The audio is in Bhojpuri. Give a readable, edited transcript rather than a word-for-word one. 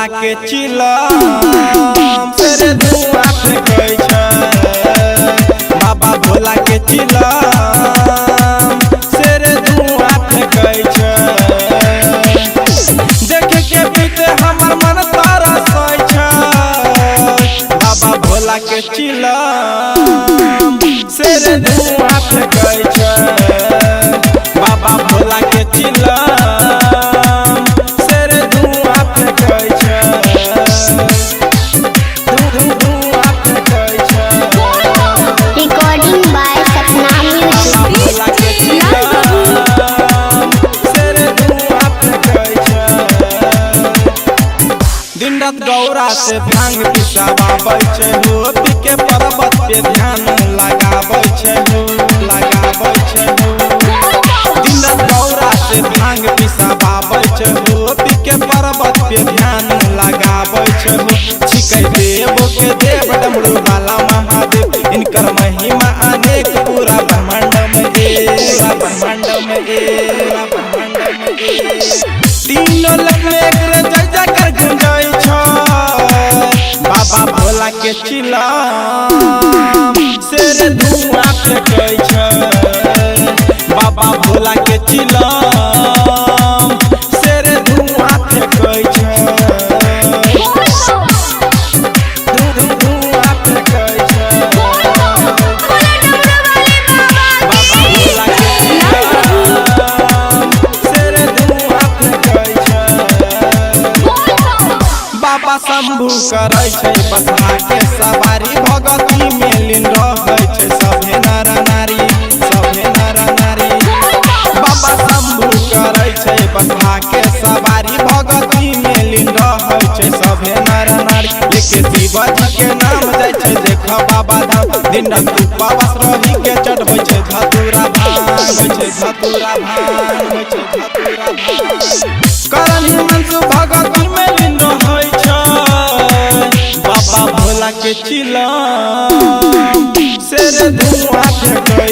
भोला के चिलम से धुआं फेंकै छै। बाबा भोला के चिलम से धुआं फेंकै छै। देखे के बीते हमर मन तरसै छै। बाबा भोला के चिलम से धुआं फेंकै छै। बाबा भोला के चिलम गौरा से भांग पिसाबै छै हो। पी के पर्वत पे ध्यान लगाबै छै हो, लगाबै छै हो। दिन गौरा से भांग पिसाबै छै हो। पी के पर्वत पे ध्यान लगाबै छै हो। छिकै देव के देव डमरू वाला महादेव, इनकर महिमा अनेक पूरा ब्रह्मांड में पूरा ब्रह्मांड में तीनों लोक में एक जय जयकार गुंजै छै। बाबा भोला के चिलम से धुआं फेंकै छै। बाबा भोला के चिलम से धुआं फेंकै छै। धुआं फेंकै छै। बाबा भोला के चिलम से धुआं फेंकै छै। बाबा शंभू करै छै बसहा के सवारी, भगती में लीन रहै छै सभे नर नारी, सभे नर नारी। बाबा शंभू करै छै बसहा के सवारी, भगती में लीन रहै छै सभे नर नारी। लेके शिवजी के नाम जाय छै देख बाबा धाम, दिन रात उपवास रही के चढ़बै छै धतूरा भांग, होइ छै धतूरा भांग, होइ छै धतूरा भांग। करण हिमांशु भगती में लीन रहै छै। बाबा भोला के चिलम से धुआं फेंकै